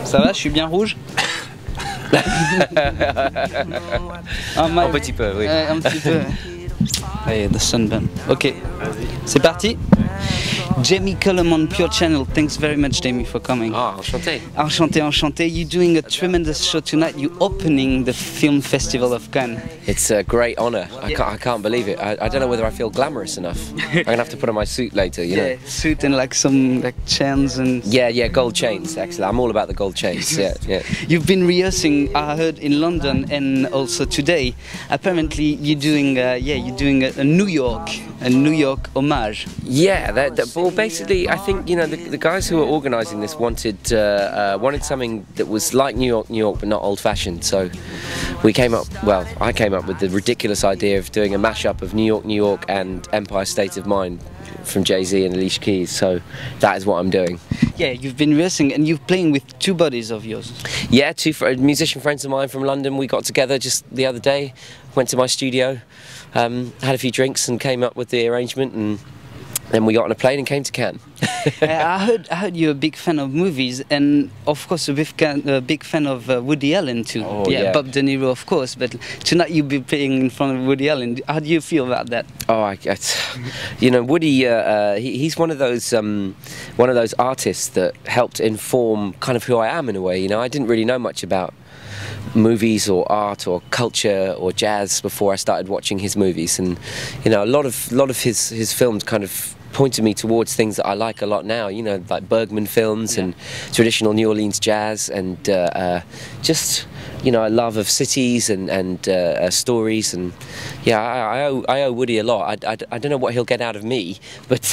Ça va, je suis bien rouge? Un petit peu, oui. Un petit peu. Allez, the sunburn. Ok, c'est parti. Jamie Cullum on PUREchannel. Thanks very much, Jamie, for coming. Ah, enchanté. Enchanté, enchanté. You're doing a tremendous show tonight. You're opening the Film Festival of Cannes. It's a great honour. I can't believe it. I don't know whether I feel glamorous enough. I'm gonna have to put on my suit later, you know. Suit and like some chains and. Yeah, gold chains. Actually, I'm all about the gold chains. Yeah. You've been rehearsing, I heard, in London and also today. Apparently, you're doing a New York homage. Yeah, well, basically, I think the guys who were organising this wanted something that was like New York, but not old-fashioned. So I came up with the ridiculous idea of doing a mashup of New York, and Empire State of Mind from Jay-Z and Alicia Keys. So that is what I'm doing. Yeah, you've been rehearsing and you're playing with two buddies of yours. Yeah, two musician friends of mine from London. We got together just the other day, went to my studio, had a few drinks and came up with the arrangement, and then we got on a plane and came to Cannes. I heard you're a big fan of movies, and of course a big fan of Woody Allen too. Oh, yeah, Bob De Niro, of course. But tonight you'll be playing in front of Woody Allen. How do you feel about that? Oh, Woody. He's one of those artists that helped inform kind of who I am in a way. I didn't really know much about movies or art or culture or jazz before I started watching his movies, and a lot of his films kind of pointed me towards things that I like a lot now, like Bergman films and traditional New Orleans jazz, and just a love of cities and stories, and I owe Woody a lot. I don't know what he'll get out of me, but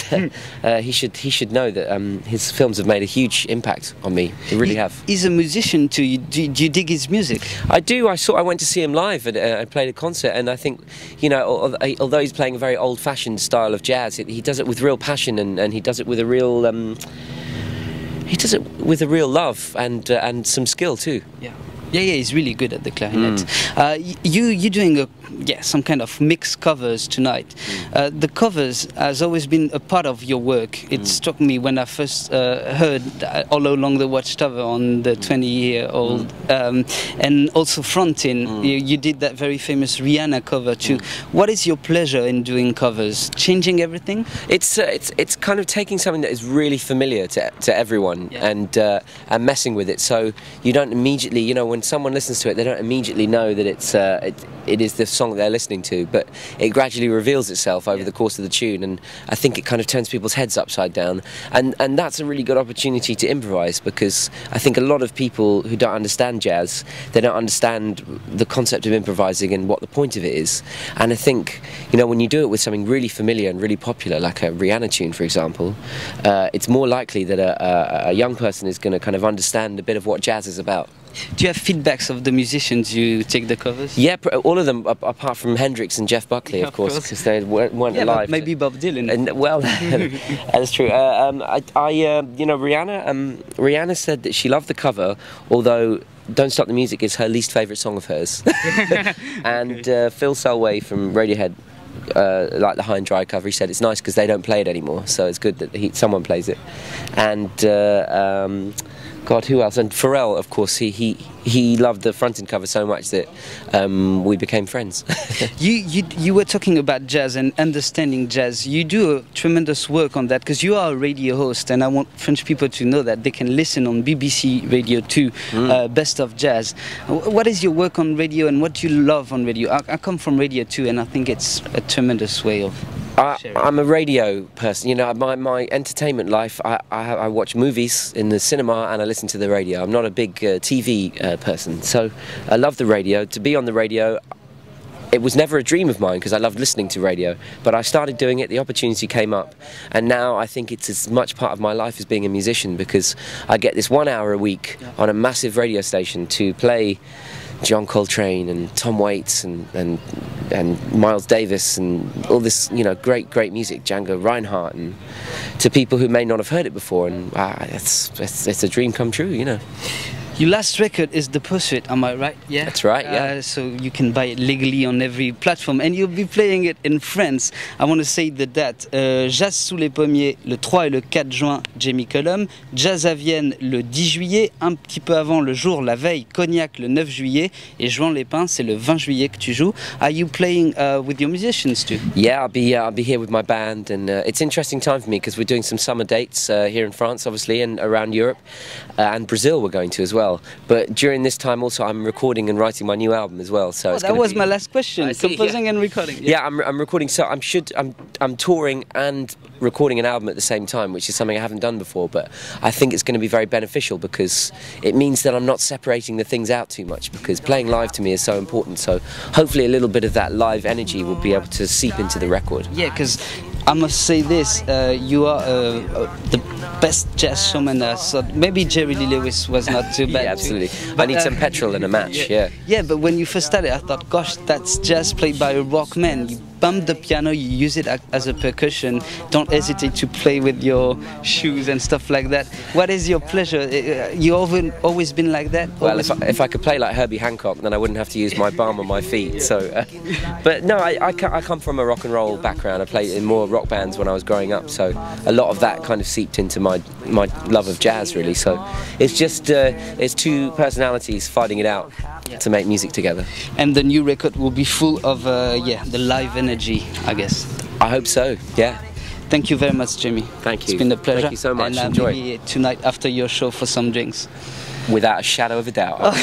he should know that his films have made a huge impact on me. They really have. He's a musician too. Do you dig his music? I do. I went to see him live, and I played a concert, and I think although he's playing a very old-fashioned style of jazz, he does it with real passion, and he does it with a real love and some skill too. Yeah, he's really good at the clarinet. You're doing some kind of mixed covers tonight. The covers has always been a part of your work. It struck me when I first heard All Along the Watchtower on the 20-year-old, and also fronting. You did that very famous Rihanna cover too. What is your pleasure in doing covers? Changing everything? It's kind of taking something that is really familiar to everyone and messing with it, so you don't immediately, when someone listens to it, they don't immediately know that it is the song they're listening to, but it gradually reveals itself over the course of the tune, and I think it kind of turns people's heads upside down, and that's a really good opportunity to improvise, because I think a lot of people who don't understand jazz, they don't understand the concept of improvising and what the point of it is. And I think when you do it with something really familiar and really popular, like a Rihanna tune, for example, it's more likely that a young person is going to kind of understand a bit of what jazz is about. Do you have feedbacks of the musicians you take the covers? Yeah, all of them, apart from Hendrix and Jeff Buckley, of course, because they weren't alive. Maybe Bob Dylan. And, well, that's true. Rihanna said that she loved the cover, although Don't Stop the Music is her least favourite song of hers. And Phil Selway from Radiohead, like the High and Dry cover, he said it's nice because they don't play it anymore, so it's good that someone plays it. And God, who else? And Pharrell, of course, he loved the fronting cover so much that we became friends. You were talking about jazz and understanding jazz. You do a tremendous work on that, because you are a radio host, and I want French people to know that they can listen on BBC Radio 2, Best of Jazz. What is your work on radio, and what do you love on radio? I come from Radio 2, and I think it's a tremendous way of I'm a radio person. My entertainment life, I watch movies in the cinema and I listen to the radio. I'm not a big TV person, so I love the radio. To be on the radio, it was never a dream of mine because I loved listening to radio, but I started doing it, the opportunity came up, and now I think it's as much part of my life as being a musician, because I get this 1 hour a week on a massive radio station to play John Coltrane and Tom Waits and Miles Davis and all this great music, Django Reinhardt, and to people who may not have heard it before, and it's a dream come true. Your last record is The Pursuit, am I right? Yeah. That's right, yeah. So you can buy it legally on every platform, and you'll be playing it in France. I want to say the date. Jazz sous les pommiers le 3 et le 4 juin, Jamie Cullum. Jazz à Vienne le 10 juillet, un petit peu avant le jour, la veille, Cognac le 9 juillet, et Juan-les-Pins, c'est le 20 juillet que tu joues. Are you playing with your musicians too? Yeah, I'll be here with my band, and it's an interesting time for me because we're doing some summer dates here in France, obviously, and around Europe, and Brazil we're going to as well. But during this time also I'm recording and writing my new album as well. So that was my last question. Composing and recording. Yeah, I'm recording. So I'm touring and recording an album at the same time, which is something I haven't done before. But I think it's going to be very beneficial because it means that I'm not separating the things out too much. Because playing live to me is so important. So hopefully a little bit of that live energy will be able to seep into the record. Yeah, because I must say this, you are the best jazz showman. So maybe Jerry Lee Lewis was not too bad. Yeah, absolutely. I need some petrol and a match, yeah. Yeah, but when you first started, I thought, gosh, that's jazz played by a rock man. You bump the piano, you use it as a percussion. Don't hesitate to play with your shoes and stuff like that. What is your pleasure? You always been like that? Well, if I could play like Herbie Hancock, then I wouldn't have to use my bum on my feet. So, but no, I come from a rock and roll background. I played in more rock bands when I was growing up, so a lot of that kind of seeped into my love of jazz, really. So it's just it's two personalities fighting it out to make music together. And the new record will be full of the live energy, I guess. I hope so, yeah. Thank you very much, Jimmy. Thank you. It's been a pleasure. Thank you so much. And enjoy. Maybe tonight after your show for some drinks. Without a shadow of a doubt.